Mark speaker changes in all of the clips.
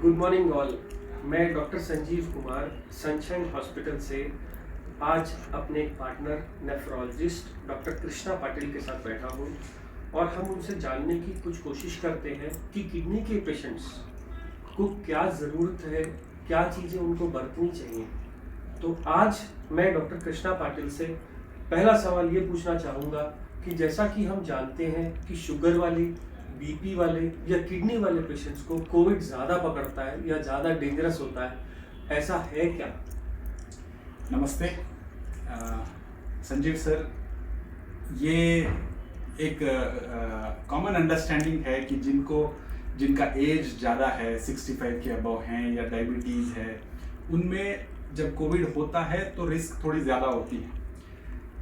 Speaker 1: Good morning all. मैं doctor Sanjeev Kumar Sunshine hospital से आज अपने एक partner nephrologist doctor Krishna Patil के साथ बैठा हूँ और हम उनसे जानने की कुछ कोशिश करते हैं कि किडनी के पेशेंट्स को क्या ज़रूरत है, क्या चीज़ें उनको बरतनी चाहिए। तो आज मैं डॉक्टर कृष्णा पाटिल से पहला सवाल ये पूछना चाहूँगा कि जैसा कि हम जानते हैं कि शुगर वाली, बीपी वाले या किडनी वाले पेशेंट्स को कोविड ज़्यादा पकड़ता है या ज़्यादा डेंजरस होता है, ऐसा है क्या?
Speaker 2: नमस्ते संजीव सर। ये एक कॉमन अंडरस्टैंडिंग है कि जिनका एज ज़्यादा है, 65 के अबव हैं या डायबिटीज़ है, उनमें जब कोविड होता है तो रिस्क थोड़ी ज़्यादा होती है।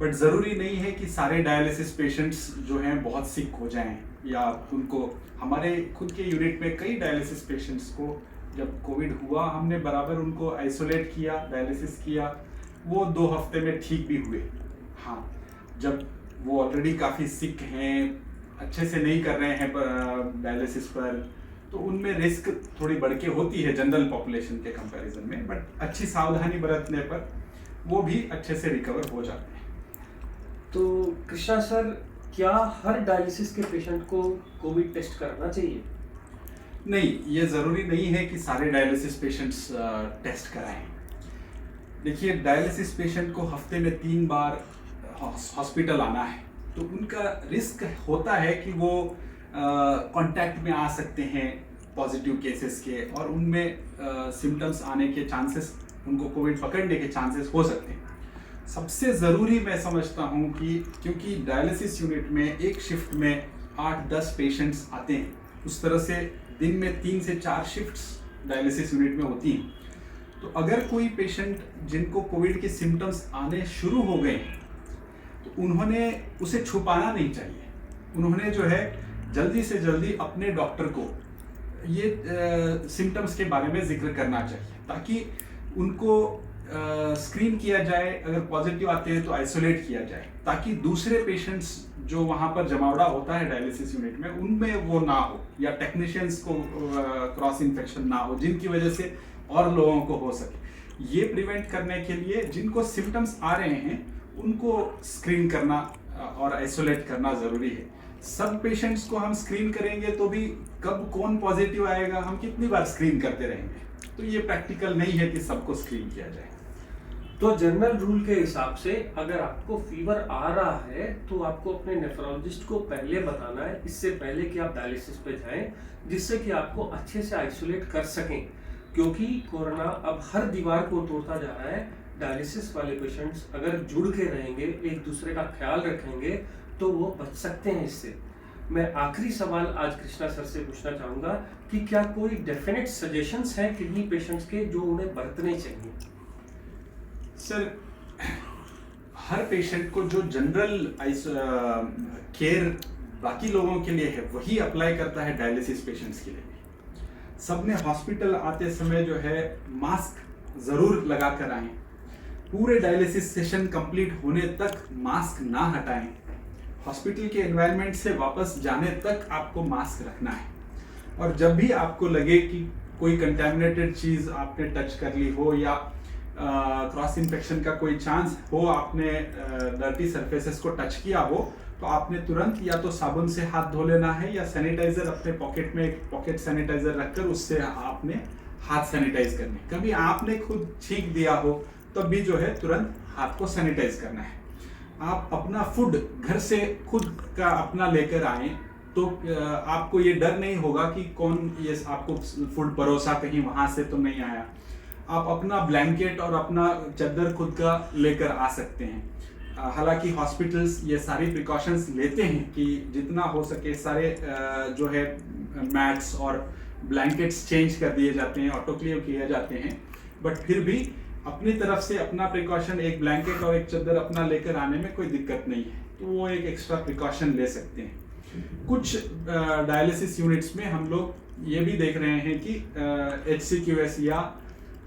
Speaker 2: बट ज़रूरी नहीं है कि सारे डायलिसिस पेशेंट्स जो हैं बहुत सिक हो जाएं या उनको। हमारे खुद के यूनिट में कई डायलिसिस पेशेंट्स को जब कोविड हुआ हमने बराबर उनको आइसोलेट किया, डायलिसिस किया, वो 2 हफ्ते में ठीक भी हुए। हाँ, जब वो ऑलरेडी काफ़ी सिक हैं, अच्छे से नहीं कर रहे हैं डायलिसिस पर, तो उनमें रिस्क थोड़ी बढ़ के होती है जनरल पॉपुलेशन के कंपैरिजन में। बट अच्छी सावधानी बरतने पर वो भी अच्छे से रिकवर हो जाते हैं।
Speaker 1: तो कृष्णा सर, क्या हर डायलिसिस के पेशेंट को कोविड टेस्ट करना चाहिए?
Speaker 2: नहीं, ये ज़रूरी नहीं है कि सारे डायलिसिस पेशेंट्स टेस्ट कराएं। देखिए, डायलिसिस पेशेंट को हफ्ते में 3 बार हॉस्पिटल आना है, तो उनका रिस्क होता है कि वो कांटेक्ट में आ सकते हैं पॉजिटिव केसेस के, और उनमें सिम्टम्स आने के चांसेस, उनको कोविड पकड़ने के चांसेस हो सकते हैं। सबसे ज़रूरी मैं समझता हूँ कि क्योंकि डायलिसिस यूनिट में एक शिफ्ट में 8-10 पेशेंट्स आते हैं, उस तरह से दिन में 3 से 4 शिफ्ट्स डायलिसिस यूनिट में होती हैं। तो अगर कोई पेशेंट जिनको कोविड के सिम्टम्स आने शुरू हो गए हैं, तो उन्होंने उसे छुपाना नहीं चाहिए। उन्होंने जो है जल्दी से जल्दी अपने डॉक्टर को ये सिम्टम्स के बारे में जिक्र करना चाहिए, ताकि उनको स्क्रीन किया जाए। अगर पॉजिटिव आते हैं तो आइसोलेट किया जाए, ताकि दूसरे पेशेंट्स जो वहाँ पर जमावड़ा होता है डायलिसिस यूनिट में, उनमें वो ना हो, या टेक्नीशियंस को क्रॉस इन्फेक्शन ना हो, जिनकी वजह से और लोगों को हो सके। ये प्रिवेंट करने के लिए जिनको सिम्टम्स आ रहे हैं उनको स्क्रीन करना और आइसोलेट करना ज़रूरी है। सब पेशेंट्स को हम स्क्रीन करेंगे तो भी कब कौन पॉजिटिव आएगा, हम कितनी बार स्क्रीन करते रहेंगे? तो ये प्रैक्टिकल नहीं है कि सबको स्क्रीन किया जाए।
Speaker 1: तो जनरल रूल के हिसाब से अगर आपको फीवर आ रहा है तो आपको अपने नेफ्रोलॉजिस्ट को पहले बताना है, इससे पहले कि आप डायलिसिस पे जाएं, जिससे कि आपको अच्छे से आइसोलेट कर सकें। क्योंकि कोरोना अब हर दीवार को तोड़ता जा रहा है। डायलिसिस वाले पेशेंट्स अगर जुड़ के रहेंगे, एक दूसरे का ख्याल रखेंगे, तो वो बच सकते हैं इससे। मैं आखिरी सवाल आज कृष्णा सर से पूछना चाहूँगा कि क्या कोई डेफिनेट सजेशंस हैं किडनी पेशेंट्स के जो उन्हें बरतने चाहिए?
Speaker 2: सर, हर पेशेंट को जो जनरल केयर बाकी लोगों के लिए है वही अप्लाई करता है डायलिसिस पेशेंट्स के लिए भी। सब ने हॉस्पिटल आते समय जो है मास्क ज़रूर लगा कर आएँ। पूरे डायलिसिस सेशन कंप्लीट होने तक मास्क ना हटाएं। हॉस्पिटल के एनवायरनमेंट से वापस जाने तक आपको मास्क रखना है। और जब भी आपको लगे कि कोई कंटेमिनेटेड चीज़ आपने टच कर ली हो, या क्रॉस इन्फेक्शन का कोई चांस हो, आपने डर्टी सरफेसेस को टच किया हो, तो आपने तुरंत या तो साबुन से हाथ धो लेना है, या सैनिटाइजर अपने पॉकेट में एक पॉकेट सैनिटाइजर रखकर उससे आपने हाथ सैनिटाइज करने। कभी आपने खुद छींक दिया हो तब भी जो है तुरंत हाथ को सैनिटाइज करना है। आप अपना फूड घर से खुद का अपना लेकर आएँ, तो आपको ये डर नहीं होगा कि कौन ये आपको फूड परोसा, कहीं वहाँ से तो नहीं आया। आप अपना ब्लैंकेट और अपना चादर खुद का लेकर आ सकते हैं। हालांकि हॉस्पिटल्स ये सारी प्रिकॉशंस लेते हैं कि जितना हो सके सारे जो है मैट्स और ब्लैंकेट्स चेंज कर दिए जाते हैं, ऑटोक्लेव किए जाते हैं। बट फिर भी अपनी तरफ से अपना प्रिकॉशन, एक ब्लैंकेट और एक चादर अपना लेकर आने में कोई दिक्कत नहीं है, तो वो एक एक्स्ट्रा प्रिकॉशन ले सकते हैं। कुछ डायलिसिस यूनिट्स में हम लोग ये भी देख रहे हैं कि HCQS या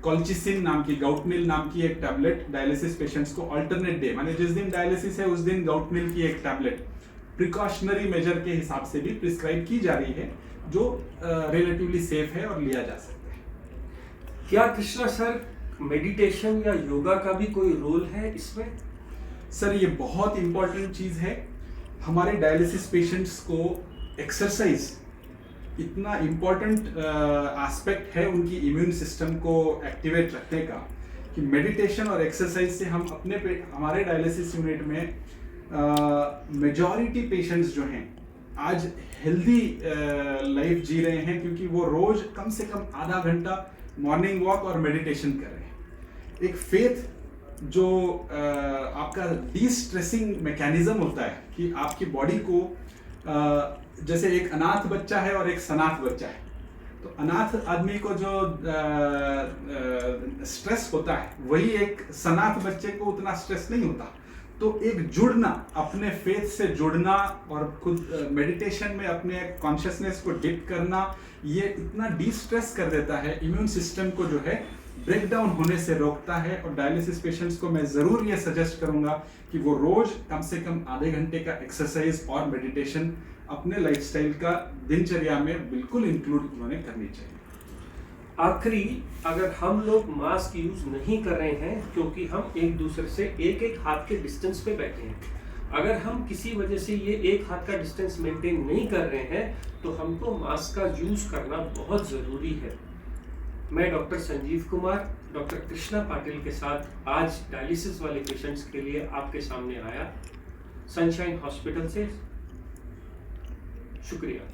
Speaker 2: कॉल्चिसिन नाम की, गाउटनिल नाम की एक टैबलेट डायलिसिस पेशेंट्स को अल्टरनेट डे, माने जिस दिन डायलिसिस है उस दिन गाउटनिल की एक टैबलेट प्रिकॉशनरी मेजर के हिसाब से भी प्रिस्क्राइब की जा रही है, जो रिलेटिवली सेफ है और लिया जा सकता है।
Speaker 1: क्या कृष्णा सर मेडिटेशन या योगा का भी कोई रोल है इसमें?
Speaker 2: सर ये बहुत इम्पोर्टेंट चीज़ है। हमारे डायलिसिस पेशेंट्स को एक्सरसाइज इतना इम्पोर्टेंट एस्पेक्ट है उनकी इम्यून सिस्टम को एक्टिवेट रखने का कि मेडिटेशन और एक्सरसाइज से हम हमारे डायलिसिस यूनिट में मेजॉरिटी पेशेंट्स जो हैं आज हेल्दी लाइफ जी रहे हैं, क्योंकि वो रोज कम से कम आधा घंटा मॉर्निंग वॉक और मेडिटेशन कर रहे हैं। एक फेथ जो आपका डी स्ट्रेसिंग मैकेनिज्म होता है कि आपकी बॉडी को जैसे एक अनाथ बच्चा है और एक सनाथ बच्चा है, तो अनाथ आदमी को जो स्ट्रेस होता है वही एक सनाथ बच्चे को उतना स्ट्रेस नहीं होता। तो एक जुड़ना, अपने फेथ से जुड़ना और खुद मेडिटेशन में अपने कॉन्शियसनेस को डिप करना, ये इतना डी स्ट्रेस कर देता है, इम्यून सिस्टम को जो है ब्रेक डाउन होने से रोकता है। और डायलिसिस पेशेंट्स को मैं ज़रूर ये सजेस्ट करूंगा कि वो रोज कम से कम आधे घंटे का एक्सरसाइज और मेडिटेशन अपने लाइफस्टाइल का दिनचर्या में बिल्कुल इंक्लूड उन्होंने करनी चाहिए।
Speaker 1: आखिरी, अगर हम लोग मास्क यूज नहीं कर रहे हैं क्योंकि हम एक दूसरे से एक एक हाथ के डिस्टेंस पे बैठे हैं, अगर हम किसी वजह से ये एक हाथ का डिस्टेंस मेंटेन नहीं कर रहे हैं तो हमको मास्क का यूज करना बहुत ज़रूरी है। मैं डॉक्टर संजीव कुमार, डॉक्टर कृष्णा पाटिल के साथ आज डायलिसिस वाले पेशेंट्स के लिए आपके सामने आया, सनशाइन हॉस्पिटल से। शुक्रिया।